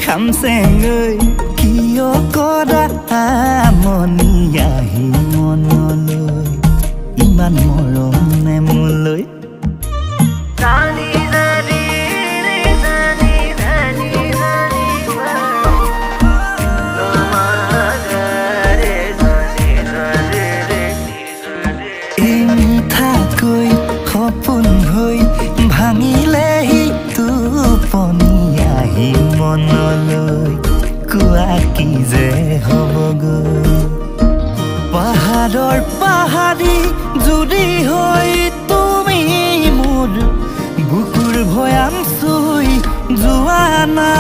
খামচেঙৈ কিয় কৰা মনি আহি মনলৈ ইমান মৰমে মোলৈ মিঠাকৈ সপোন হৈ ভাঙিলেহি টোপনি আহি মনলৈ কোৱা কি যে হ'বগৈ পাহাৰৰ পাহাৰী জুৰি হৈ তুমি মোৰ বুকুৰ ভৈয়াম চুই যোৱা না